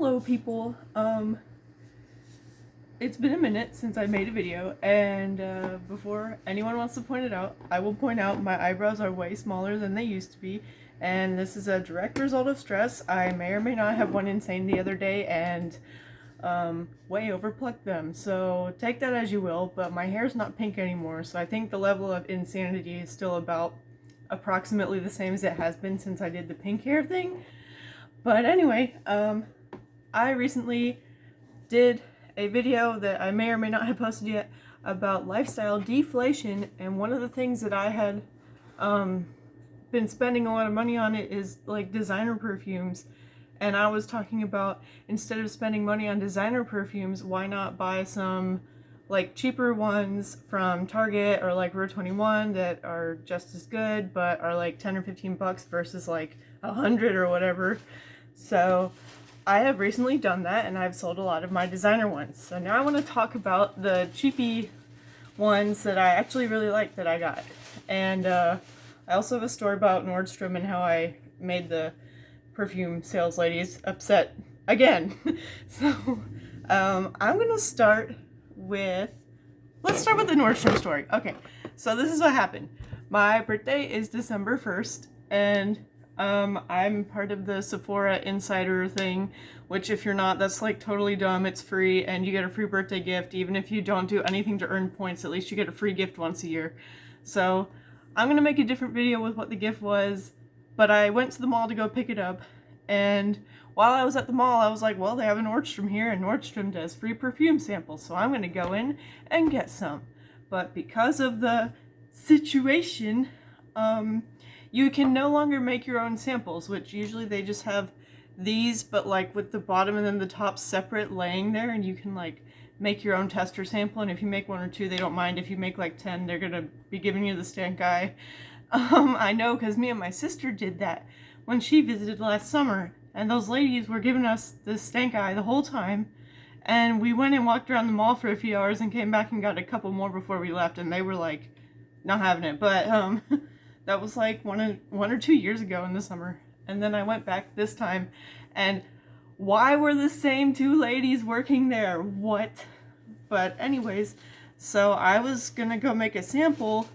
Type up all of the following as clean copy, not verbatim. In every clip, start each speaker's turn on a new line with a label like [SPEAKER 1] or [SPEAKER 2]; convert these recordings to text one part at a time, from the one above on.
[SPEAKER 1] Hello people, it's been a minute since I made a video, and before anyone wants to point it out, I will point out my eyebrows are way smaller than they used to be, and this is a direct result of stress. I may or may not have went insane the other day and way overplucked them, so take that as you will, but my hair's not pink anymore, so I think the level of insanity is still about approximately the same as it has been since I did the pink hair thing. But anyway, I recently did a video that I may or may not have posted yet about lifestyle deflation, and one of the things that I had been spending a lot of money on it is like designer perfumes. And I was talking about, instead of spending money on designer perfumes, why not buy some like cheaper ones from Target or like Rue21 that are just as good but are like 10 or 15 bucks versus like 100 or whatever. So I have recently done that, and I've sold a lot of my designer ones. So now I want to talk about the cheapy ones that I actually really like that I got. And I also have a story about Nordstrom and how I made the perfume sales ladies upset again. So I'm gonna start with, let's start with the Nordstrom story. Okay, so this is what happened. My birthday is December 1st, and I'm part of the Sephora Insider thing, which if you're not, that's like totally dumb. It's free, and you get a free birthday gift. Even if you don't do anything to earn points, at least you get a free gift once a year. So I'm gonna make a different video with what the gift was, but I went to the mall to go pick it up, and while I was at the mall, I was like, well, they have a Nordstrom here, and Nordstrom does free perfume samples, so I'm gonna go in and get some. But because of the situation, you can no longer make your own samples, which usually they just have these, but like with the bottom and then the top separate laying there, and you can like make your own tester sample, and if you make one or two, they don't mind. If you make like 10, they're gonna be giving you the stank eye. I know, because me and my sister did that when she visited last summer, and those ladies were giving us the stank eye the whole time, and we went and walked around the mall for a few hours and came back and got a couple more before we left, and they were like not having it. But that was like one or 2 years ago in the summer. And then I went back this time, and why were the same two ladies working there? What? But anyways, so I was gonna go make a sample,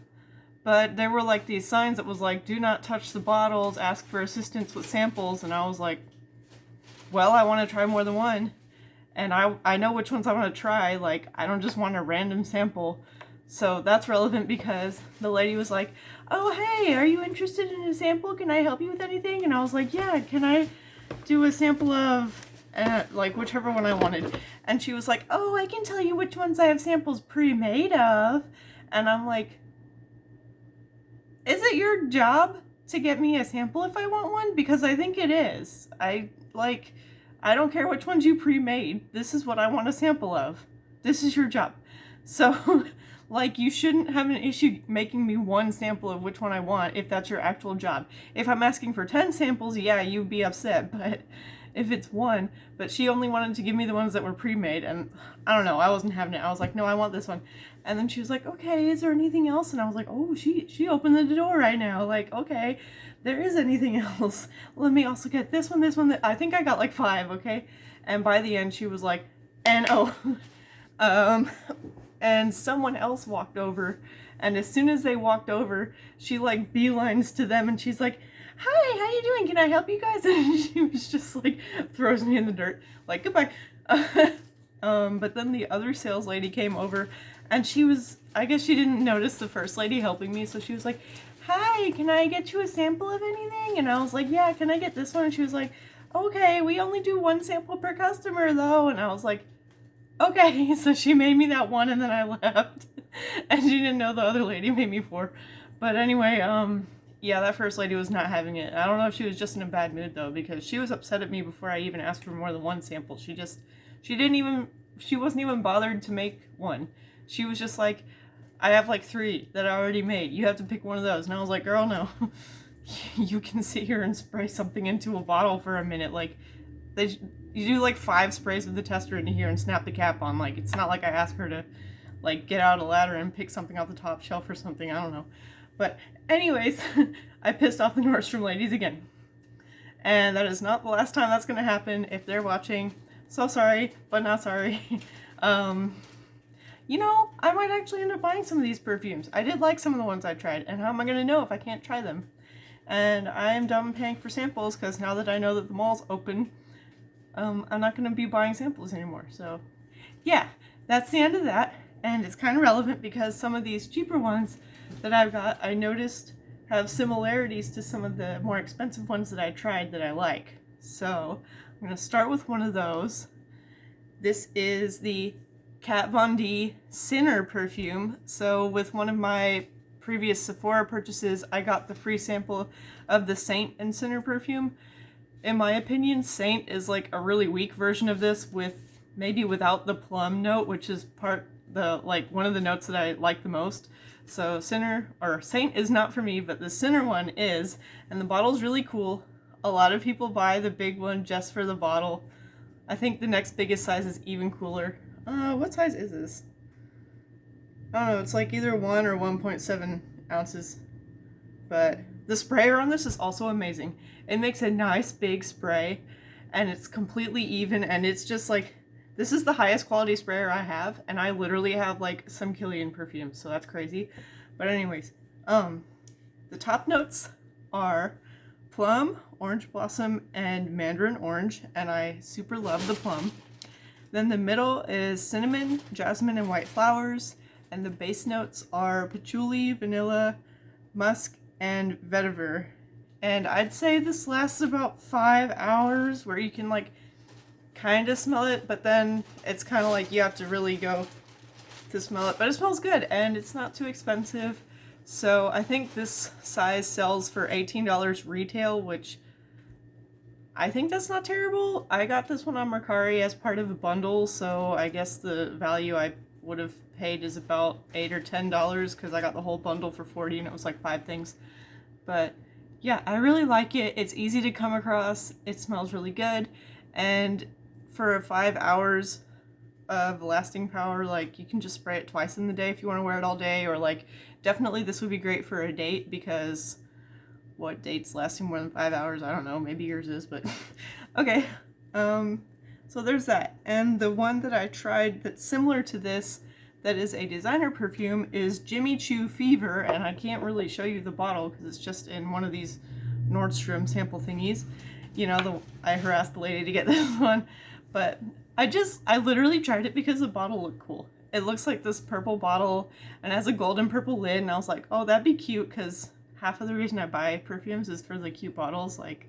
[SPEAKER 1] but there were like these signs that was like, do not touch the bottles, ask for assistance with samples, and I was like, well, I want to try more than one, and I know which ones I want to try. Like, I don't just want a random sample. So that's relevant because the lady was like, oh, hey, are you interested in a sample? Can I help you with anything? And I was like, yeah, can I do a sample of, like, whichever one I wanted? And she was like, oh, I can tell you which ones I have samples pre-made of. And I'm like, is it your job to get me a sample if I want one? Because I think it is. I don't care which ones you pre-made. This is what I want a sample of. This is your job. So like, you shouldn't have an issue making me one sample of which one I want if that's your actual job. If I'm asking for 10 samples, yeah, you'd be upset, but if it's one, but she only wanted to give me the ones that were pre-made, and I don't know, I wasn't having it. I was like, no, I want this one. And then she was like, okay, is there anything else? And I was like, oh, she opened the door right now. Like, okay, there is anything else. Let me also get this one, I think I got like 5, okay? And by the end, she was like, and and someone else walked over, and as soon as they walked over, she like beelines to them, and she's like, hi, how you doing? Can I help you guys? And she was just like, throws me in the dirt, like, goodbye. But then the other sales lady came over, and she was, I guess she didn't notice the first lady helping me, so she was like, hi, can I get you a sample of anything? And I was like, yeah, can I get this one? And she was like, okay, we only do 1 sample per customer though. And I was like, okay, so she made me that one, and then I left. And she didn't know the other lady made me 4. But anyway, yeah, that first lady was not having it. I don't know if she was just in a bad mood though, because she was upset at me before I even asked for more than 1 sample. She wasn't even bothered to make one. She was just like, I have like 3 that I already made. You have to pick one of those. And I was like, girl, no. You can sit here and spray something into a bottle for a minute. Like, you do like 5 sprays of the tester into here and snap the cap on. Like, it's not like I asked her to like get out a ladder and pick something off the top shelf or something. I don't know. But anyways, I pissed off the Nordstrom ladies again. and that is not the last time that's going to happen. If they're watching, so sorry, but not sorry. You know, I might actually end up buying some of these perfumes. I did like some of the ones I tried, and how am I going to know if I can't try them? And I'm done paying for samples, because now that I know that the mall's open, I'm not going to be buying samples anymore. So yeah, that's the end of that. And it's kind of relevant because some of these cheaper ones that I've got, I noticed have similarities to some of the more expensive ones that I tried that I like. So I'm going to start with one of those. This is the Kat Von D Sinner Perfume. So with one of my previous Sephora purchases, I got the free sample of the Saint and Sinner perfume. In my opinion, Saint is like a really weak version of this, with maybe without the plum note, which is one of the notes that I like the most. So Saint is not for me, but the Sinner one is, and the bottle's really cool. A lot of people buy the big one just for the bottle. I think the next biggest size is even cooler. What size is this? I don't know, it's like either 1 or 1.7 ounces. But the sprayer on this is also amazing. It makes a nice big spray, and it's completely even, and it's just like, this is the highest quality sprayer I have, and I literally have like some Killian perfumes, so that's crazy. But anyways, the top notes are plum, orange blossom, and mandarin orange, and I super love the plum. Then the middle is cinnamon, jasmine, and white flowers, and the base notes are patchouli, vanilla, musk, and vetiver. And I'd say this lasts about 5 hours, where you can like kind of smell it, but then it's kind of like you have to really go to smell it. But it smells good, and it's not too expensive. So I think this size sells for $18 retail, which I think that's not terrible. I got this one on Mercari as part of a bundle, so I guess the value I would have paid is about $8 or $10, because I got the whole bundle for $40 and it was like 5 things. But yeah, I really like it. It's easy to come across. It smells really good. And for 5 hours of lasting power, like, you can just spray it twice in the day if you want to wear it all day, or like, definitely this would be great for a date, because what date's lasting more than 5 hours? I don't know, maybe yours is, but okay. So there's that. And the one that I tried that's similar to this, that is a designer perfume, is Jimmy Choo Fever, and I can't really show you the bottle because it's just in one of these Nordstrom sample thingies. You know, I harassed the lady to get this one, but I literally tried it because the bottle looked cool. It looks like this purple bottle and has a golden purple lid, and I was like, oh, that'd be cute, because half of the reason I buy perfumes is for the cute bottles, like,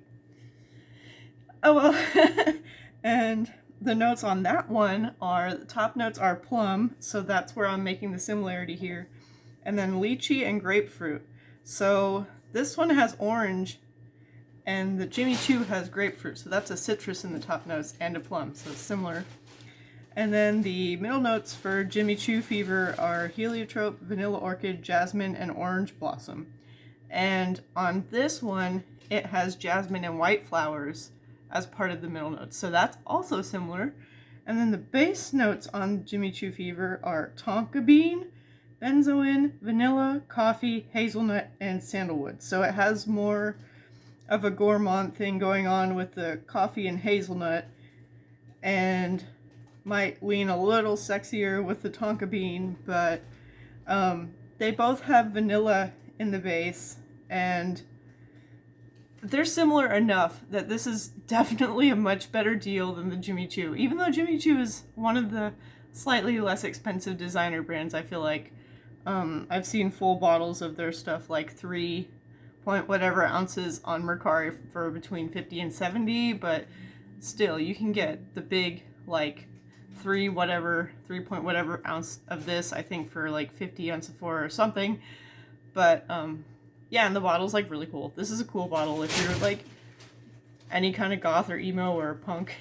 [SPEAKER 1] oh well. And the notes on that one are, the top notes are plum, so that's where I'm making the similarity here, and then lychee and grapefruit. So this one has orange, and the Jimmy Choo has grapefruit, so that's a citrus in the top notes and a plum, so it's similar. And then the middle notes for Jimmy Choo Fever are heliotrope, vanilla orchid, jasmine, and orange blossom. And on this one, it has jasmine and white flowers as part of the middle notes, so that's also similar. And then the base notes on Jimmy Choo Fever are tonka bean, benzoin, vanilla, coffee, hazelnut, and sandalwood. So it has more of a gourmand thing going on with the coffee and hazelnut, and might lean a little sexier with the tonka bean, but they both have vanilla in the base, and they're similar enough that this is definitely a much better deal than the Jimmy Choo. Even though Jimmy Choo is one of the slightly less expensive designer brands, I feel like. I've seen full bottles of their stuff, like 3 point whatever ounces on Mercari for between 50 and 70, but still, you can get the big, like, 3 point whatever ounce of this, I think, for like 50 on Sephora or something. But yeah, and the bottle's like really cool. This is a cool bottle if you're like any kind of goth or emo or punk.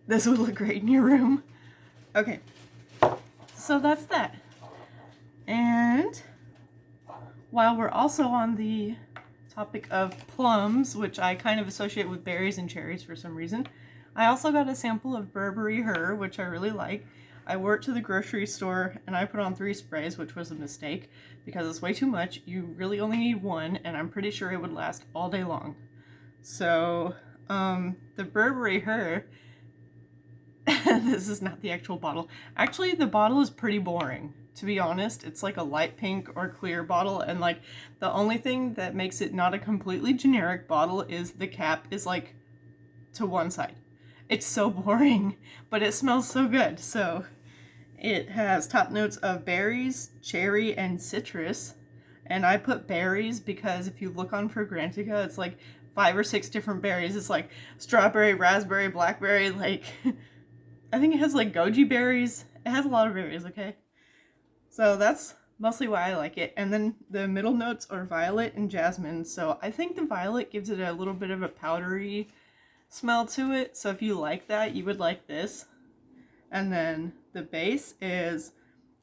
[SPEAKER 1] This would look great in your room. Okay, so that's that. And while we're also on the topic of plums, which I kind of associate with berries and cherries for some reason, I also got a sample of Burberry Her, which I really like. I wore it to the grocery store and I put on 3 sprays, which was a mistake because it's way too much. You really only need 1, and I'm pretty sure it would last all day long. So, the Burberry Her, this is not the actual bottle. Actually, the bottle is pretty boring, to be honest. It's like a light pink or clear bottle, and like the only thing that makes it not a completely generic bottle is the cap is like to one side. It's so boring, but it smells so good. So it has top notes of berries, cherry, and citrus. And I put berries because if you look on Fragrantica, it's like 5 or 6 different berries. It's like strawberry, raspberry, blackberry, like I think it has like goji berries. It has a lot of berries, okay? So that's mostly why I like it. And then the middle notes are violet and jasmine. So I think the violet gives it a little bit of a powdery smell to it. So if you like that, you would like this. And then the base is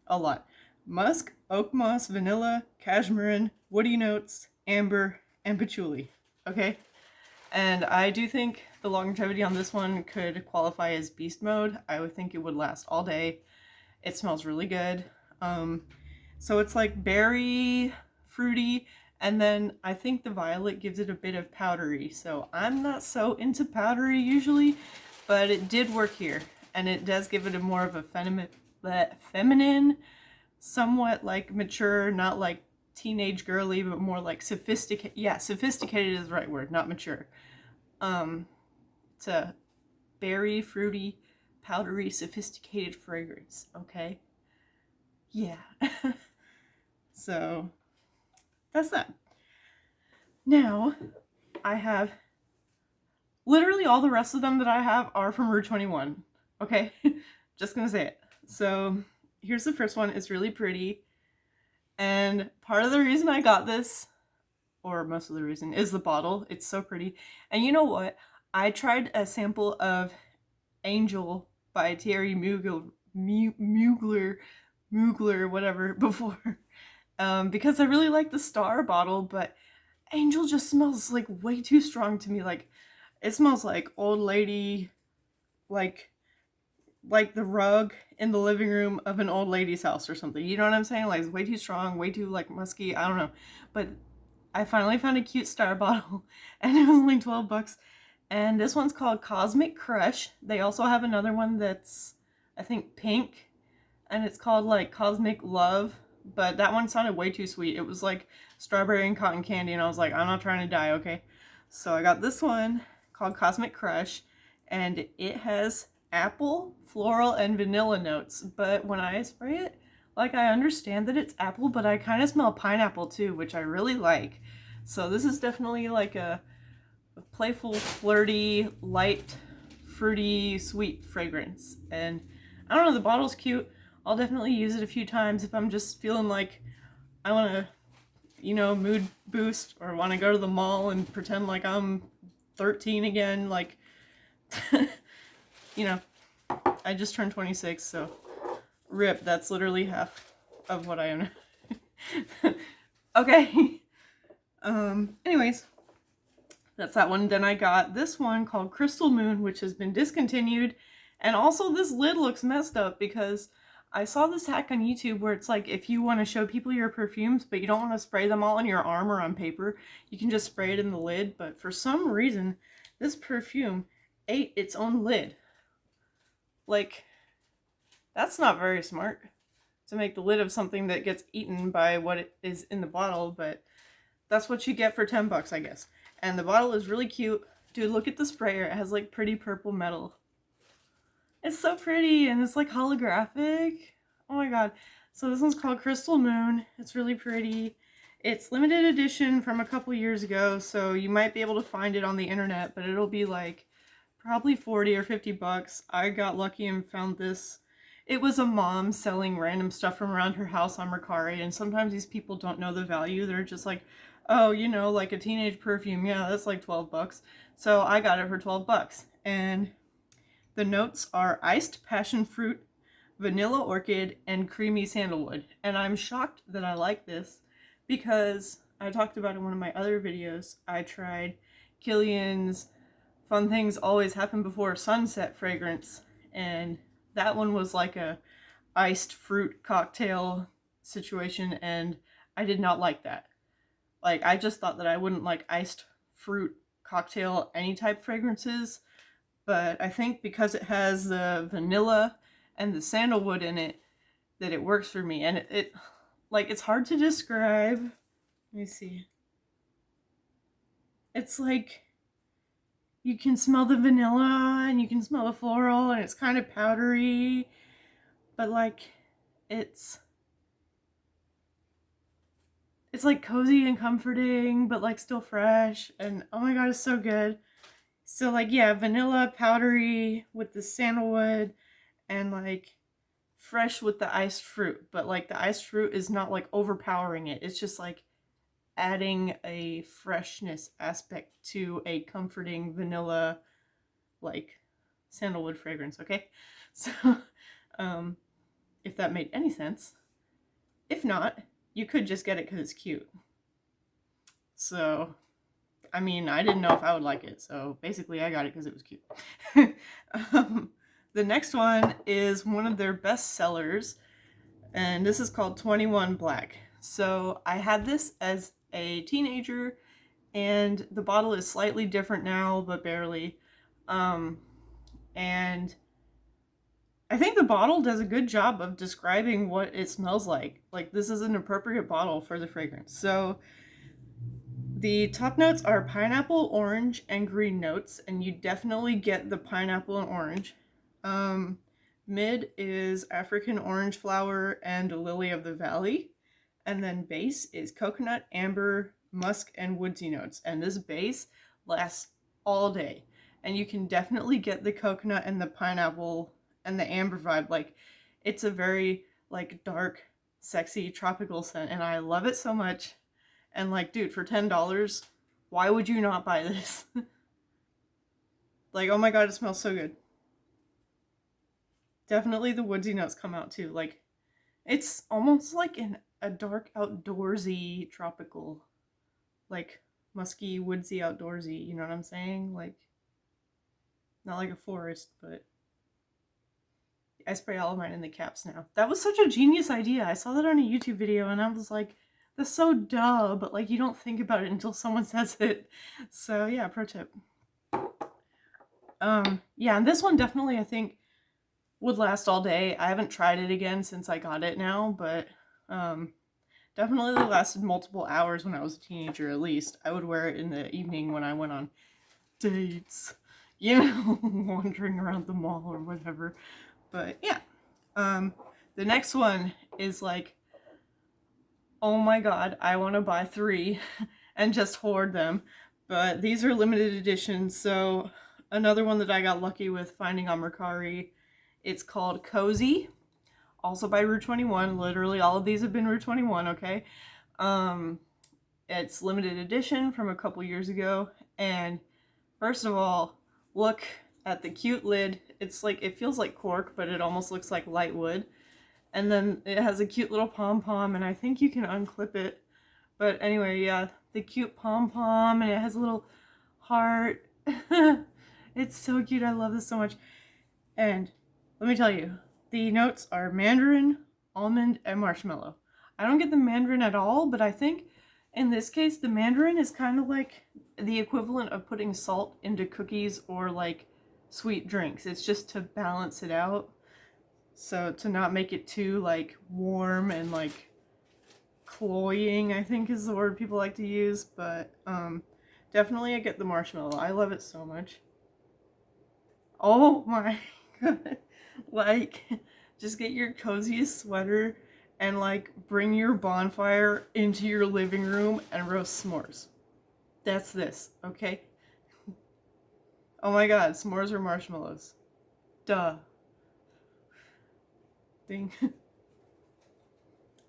[SPEAKER 1] a lot. Musk, oak moss, vanilla, cashmere, woody notes, amber, and patchouli. Okay? And I do think the longevity on this one could qualify as beast mode. I would think it would last all day. It smells really good. So it's like berry, fruity, and then I think the violet gives it a bit of powdery. So I'm not so into powdery usually, but it did work here. And it does give it a more of a feminine, somewhat like mature, not like teenage girly, but more like sophisticated. Yeah, sophisticated is the right word, not mature. It's a berry, fruity, powdery, sophisticated fragrance, okay? Yeah. So that's that. Now, I have literally all the rest of them that I have are from Rue21. Okay? Just gonna say it. So here's the first one. It's really pretty. And part of the reason I got this, or most of the reason, is the bottle. It's so pretty. And you know what? I tried a sample of Angel by Thierry Mugler, whatever, before. Because I really like the star bottle, but Angel just smells like way too strong to me. Like, it smells like old lady, like the rug in the living room of an old lady's house or something. You know what I'm saying? Like, it's way too strong, way too like musky. I don't know. But I finally found a cute star bottle, and it was only 12 bucks. And this one's called Cosmic Crush. They also have another one that's, I think, pink, and it's called like Cosmic Love. But that one sounded way too sweet. It was like strawberry and cotton candy, and I was like, I'm not trying to die, okay? So I got this one called Cosmic Crush, and it has apple, floral, and vanilla notes. But when I spray it, like, I understand that it's apple, but I kind of smell pineapple too, which I really like. So this is definitely like a playful, flirty, light, fruity, sweet fragrance. And I don't know, the bottle's cute. I'll definitely use it a few times if I'm just feeling like I want to, you know, mood boost, or want to go to the mall and pretend like I'm 13 again. Like, you know, I just turned 26, so rip, that's literally half of what I am. Okay. Anyways, that's that one. Then I got this one called Crystal Moon, which has been discontinued. And also this lid looks messed up because I saw this hack on YouTube where it's like, if you want to show people your perfumes, but you don't want to spray them all on your arm or on paper, you can just spray it in the lid. But for some reason, this perfume ate its own lid. Like, that's not very smart to make the lid of something that gets eaten by what it is in the bottle, but that's what you get for 10 bucks, I guess. And the bottle is really cute. Dude, look at the sprayer. It has like pretty purple metal. It's so pretty, and it's like holographic. Oh my god. So this one's called Crystal Moon. It's really pretty. It's limited edition from a couple years ago, so you might be able to find it on the internet, but it'll be like probably 40 or 50 bucks. I got lucky and found this. It was a mom selling random stuff from around her house on Mercari, and sometimes these people don't know the value. They're just like, oh, you know, like a teenage perfume. Yeah, that's like 12 bucks. So I got it for 12 bucks. And the notes are iced passion fruit, vanilla orchid, and creamy sandalwood. And I'm shocked that I like this because I talked about in one of my other videos. I tried Kilian's Fun Things Always Happen Before Sunset fragrance, and that one was like a iced fruit cocktail situation, and I did not like that. Like, I just thought that I wouldn't like iced fruit cocktail any type fragrances, but I think because it has the vanilla and the sandalwood in it, that it works for me. And it like, it's hard to describe. Let me see. It's like, you can smell the vanilla and you can smell the floral, and it's kind of powdery, but like, it's like cozy and comforting, but like still fresh, and oh my god, it's so good. So like, yeah, vanilla, powdery with the sandalwood, and like fresh with the iced fruit, but like the iced fruit is not like overpowering it. It's just like adding a freshness aspect to a comforting vanilla, like sandalwood fragrance, okay? So, if that made any sense. If not, you could just get it because it's cute. So, I mean, I didn't know if I would like it, so basically I got it because it was cute. The next one is one of their best sellers, and this is called Twentyone Black. So I had this as a teenager, and the bottle is slightly different now, but barely. And I think the bottle does a good job of describing what it smells like. Like, this is an appropriate bottle for the fragrance. So the top notes are pineapple, orange, and green notes, and you definitely get the pineapple and orange. Mid is African orange flower and lily of the valley. And then base is coconut, amber, musk, and woodsy notes. And this base lasts all day. And you can definitely get the coconut and the pineapple and the amber vibe. Like, it's a very like dark, sexy, tropical scent, and I love it so much. And like, dude, for $10, why would you not buy this? Like, oh my god, it smells so good. Definitely the woodsy notes come out too. Like, it's almost like a dark, outdoorsy, tropical, like musky, woodsy, outdoorsy, you know what I'm saying? Like, not like a forest, but I spray all of mine in the caps now. That was such a genius idea. I saw that on a YouTube video and I was like, that's so duh, but like, you don't think about it until someone says it. So yeah, pro tip. Yeah, and this one definitely, I think, would last all day. I haven't tried it again since I got it now, but definitely lasted multiple hours when I was a teenager, at least. I would wear it in the evening when I went on dates, you know, wandering around the mall or whatever. But yeah, the next one is like, oh my god, I want to buy 3 and just hoard them. But these are limited editions, so another one that I got lucky with finding on Mercari. It's called Cozy, also by Rue21. Literally all of these have been Rue21, okay? It's limited edition from a couple years ago, and first of all, look at the cute lid. It's like, it feels like cork, but it almost looks like light wood. And then it has a cute little pom-pom, and I think you can unclip it. But anyway, yeah, the cute pom-pom, and it has a little heart. It's so cute. I love this so much. And let me tell you, the notes are mandarin, almond, and marshmallow. I don't get the mandarin at all, but I think in this case, the mandarin is kind of like the equivalent of putting salt into cookies or like sweet drinks. It's just to balance it out. So to not make it too like warm and like cloying, I think is the word people like to use. But definitely I get the marshmallow. I love it so much. Oh my god. Like, just get your coziest sweater and like bring your bonfire into your living room and roast s'mores. That's this, okay? Oh my god, s'mores or marshmallows. Duh. Ding.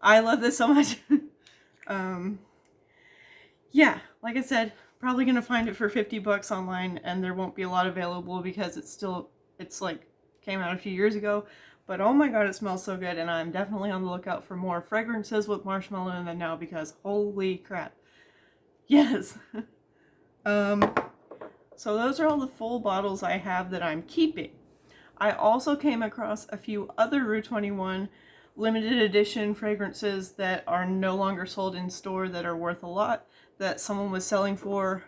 [SPEAKER 1] I love this so much. Yeah, like I said, probably gonna find it for 50 bucks online, and there won't be a lot available because it's like came out a few years ago. But oh my god, it smells so good, and I'm definitely on the lookout for more fragrances with marshmallow in them now because holy crap. Yes. So those are all the full bottles I have that I'm keeping. I also came across a few other Rue21 limited edition fragrances that are no longer sold in store that are worth a lot, that someone was selling for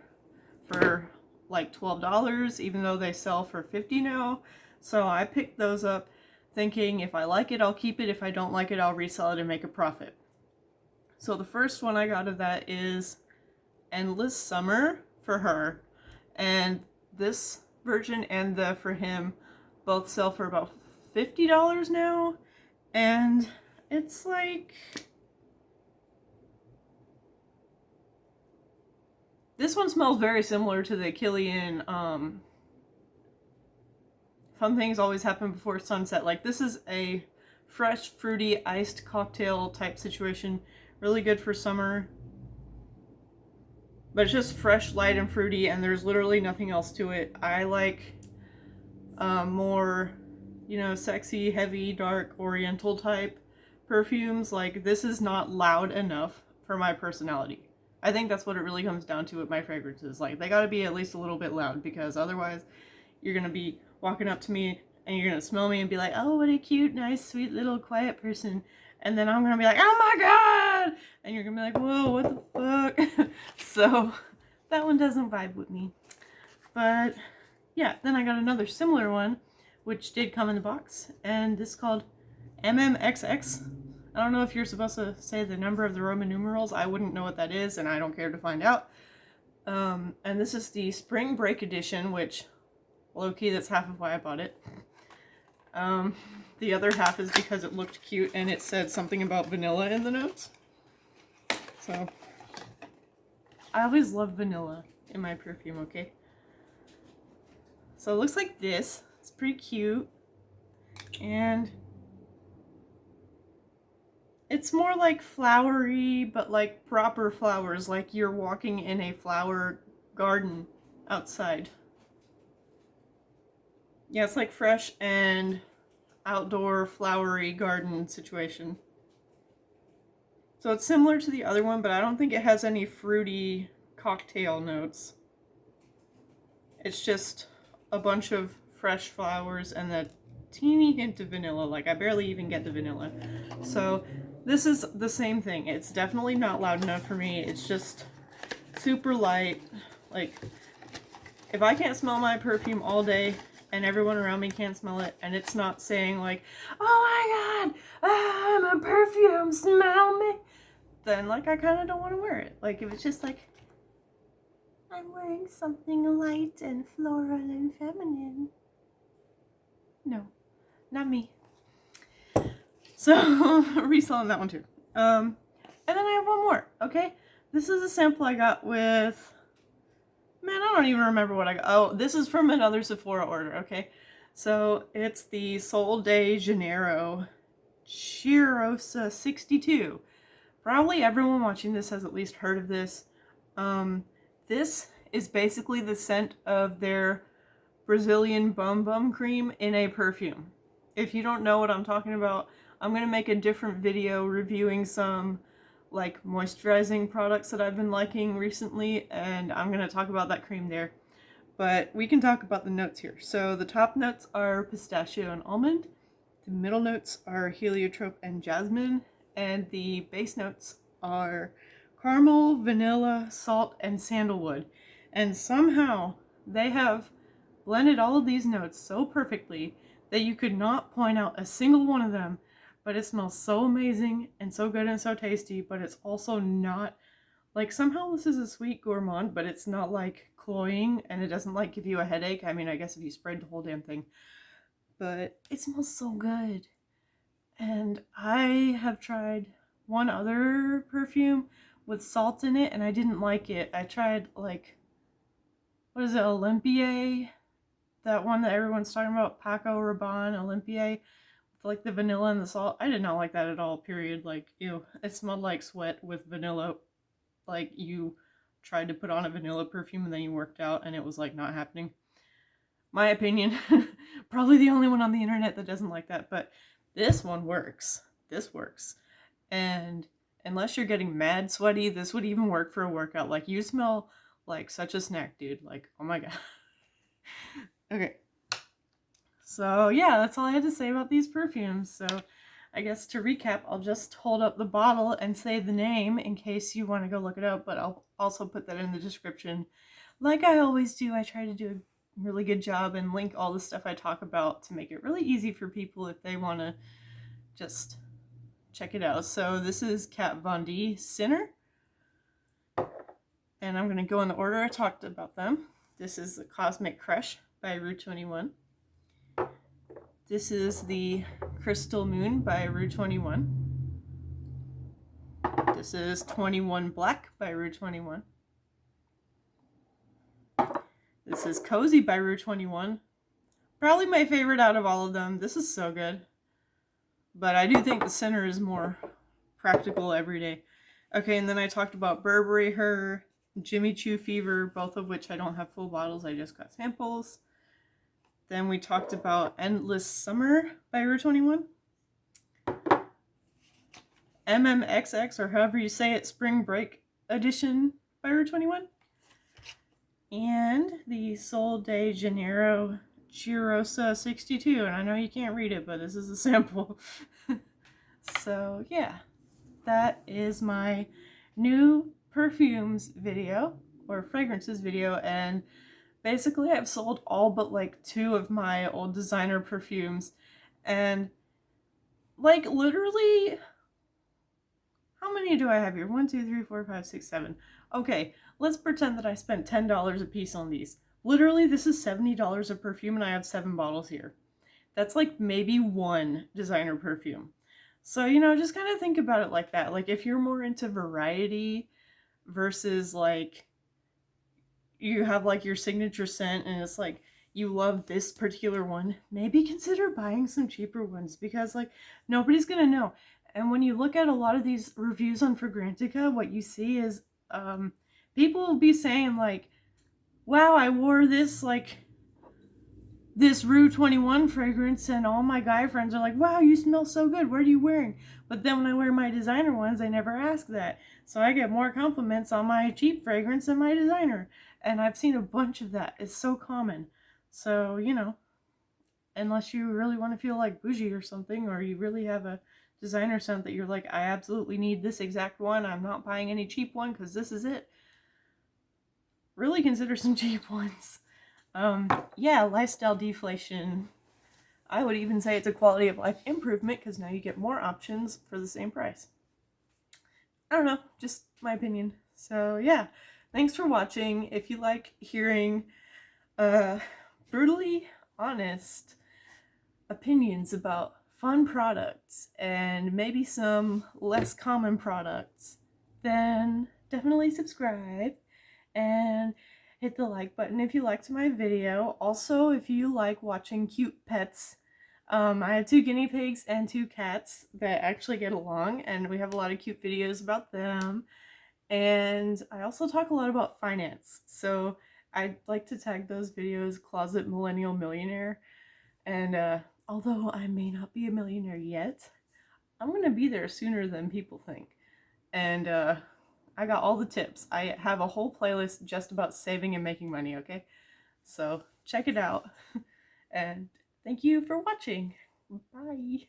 [SPEAKER 1] like $12, even though they sell for $50 now. So I picked those up thinking if I like it, I'll keep it. If I don't like it, I'll resell it and make a profit. So the first one I got of that is Endless Summer for her. And this version and the for him both sell for about $50 now. And it's like... This one smells very similar to the Killian Fun Things Always Happen Before Sunset. Like, this is a fresh, fruity, iced cocktail type situation. Really good for summer. But it's just fresh, light, and fruity, and there's literally nothing else to it. I like more, you know, sexy, heavy, dark, oriental type perfumes. Like, this is not loud enough for my personality. I think that's what it really comes down to with my fragrances. Like, they gotta be at least a little bit loud, because otherwise you're gonna be walking up to me and you're gonna smell me and be like, oh, what a cute, nice, sweet little quiet person. And then I'm gonna be like, oh my god! And you're gonna be like, whoa, what the fuck? So that one doesn't vibe with me. But yeah, then I got another similar one, which did come in the box, and this is called MMXX. I don't know if you're supposed to say the number of the Roman numerals. I wouldn't know what that is, and I don't care to find out. And this is the Spring Break edition, which, low-key, that's half of why I bought it. The other half is because it looked cute and it said something about vanilla in the notes. So, I always love vanilla in my perfume, okay? So it looks like this. It's pretty cute. And it's more like flowery, but like proper flowers, like you're walking in a flower garden outside. Yeah, it's like fresh and outdoor flowery garden situation. So it's similar to the other one, but I don't think it has any fruity cocktail notes. It's just a bunch of fresh flowers and a teeny hint of vanilla. Like, I barely even get the vanilla. So this is the same thing. It's definitely not loud enough for me. It's just super light. Like, if I can't smell my perfume all day and everyone around me can't smell it, and it's not saying like, oh my god, my perfume, smell me, then like I kind of don't want to wear it. Like, if it's just like, I'm wearing something light and floral and feminine. No, not me. So, reselling that one too. And then I have one more, okay? This is a sample I got with... Man, I don't even remember what I got. Oh, this is from another Sephora order, okay? So, it's the Sol de Janeiro Cheirosa 62. Probably everyone watching this has at least heard of this. This is basically the scent of their Brazilian Bum Bum Cream in a perfume. If you don't know what I'm talking about, I'm going to make a different video reviewing some like moisturizing products that I've been liking recently, and I'm going to talk about that cream there. But we can talk about the notes here. So the top notes are pistachio and almond, the middle notes are heliotrope and jasmine, and the base notes are caramel, vanilla, salt, and sandalwood. And somehow they have blended all of these notes so perfectly that you could not point out a single one of them, but it smells so amazing and so good and so tasty, but it's also not, like, somehow this is a sweet gourmand, but it's not like cloying, and it doesn't like give you a headache. I mean, I guess if you sprayed the whole damn thing, but it smells so good. And I have tried one other perfume with salt in it, and I didn't like it. I tried, like, what is it, Olympier? That one that everyone's talking about, Paco Rabanne Olympier, with like the vanilla and the salt. I did not like that at all, period. Like, ew. It smelled like sweat with vanilla. Like, you tried to put on a vanilla perfume and then you worked out and it was like not happening. My opinion. Probably the only one on the internet that doesn't like that, but this one works. This works. And unless you're getting mad sweaty, this would even work for a workout. Like, you smell like such a snack, dude. Like, oh my god. Okay. So yeah, that's all I had to say about these perfumes. So I guess to recap, I'll just hold up the bottle and say the name in case you want to go look it up, but I'll also put that in the description. like I always do, I try to do a really good job and link all the stuff I talk about to make it really easy for people if they want to just check it out. So this is Kat Von D Sinner, and I'm going to go in the order I talked about them. This is the Cosmic Crush by Rue21. This is the Crystal Moon by Rue21. This is Twentyone Black by Rue21. This is Cozy by Rue21. Probably my favorite out of all of them. This is so good. But I do think the Sinner is more practical every day. Okay, and then I talked about Burberry Her, Jimmy Choo Fever, both of which I don't have full bottles, I just got samples. Then we talked about Endless Summer by Rue21. MMXX, or however you say it, Spring Break Edition by Rue21. And the Sol de Janeiro Chirosa 62. And I know you can't read it, but this is a sample. So yeah, that is my new perfumes video, or fragrances video, and basically I've sold all but like 2 of my old designer perfumes, and like literally, how many do I have here? 1, 2, 3, 4, 5, 6, 7. Okay, let's pretend that I spent $10 a piece on these. Literally, this is $70 of perfume and I have 7 bottles here. That's like maybe 1 designer perfume. So, you know, just kind of think about it like that. Like if you're more into variety versus like you have like your signature scent and it's like you love this particular one, maybe consider buying some cheaper ones, because like nobody's gonna know. And when you look at a lot of these reviews on Fragrantica, what you see is people will be saying like, wow, I wore this like this Rue21 fragrance and all my guy friends are like, wow, you smell so good, what are you wearing? But then when I wear my designer ones, I never ask that. So I get more compliments on my cheap fragrance than my designer. And I've seen a bunch of that. It's so common. So, you know, unless you really want to feel like bougie or something, or you really have a designer scent that you're like, I absolutely need this exact one, I'm not buying any cheap one because this is it, really consider some cheap ones. Yeah, lifestyle deflation. I would even say it's a quality of life improvement because now you get more options for the same price. I don't know, just my opinion. So yeah, thanks for watching. If you like hearing brutally honest opinions about fun products and maybe some less common products, then definitely subscribe and hit the like button if you liked my video. Also, if you like watching cute pets, I have 2 guinea pigs and 2 cats that actually get along, and we have a lot of cute videos about them. And I also talk a lot about finance, so I'd like to tag those videos Closet Millennial Millionaire. And although I may not be a millionaire yet, I'm gonna be there sooner than people think. And I got all the tips. I have a whole playlist just about saving and making money, okay? So check it out. And thank you for watching. Bye.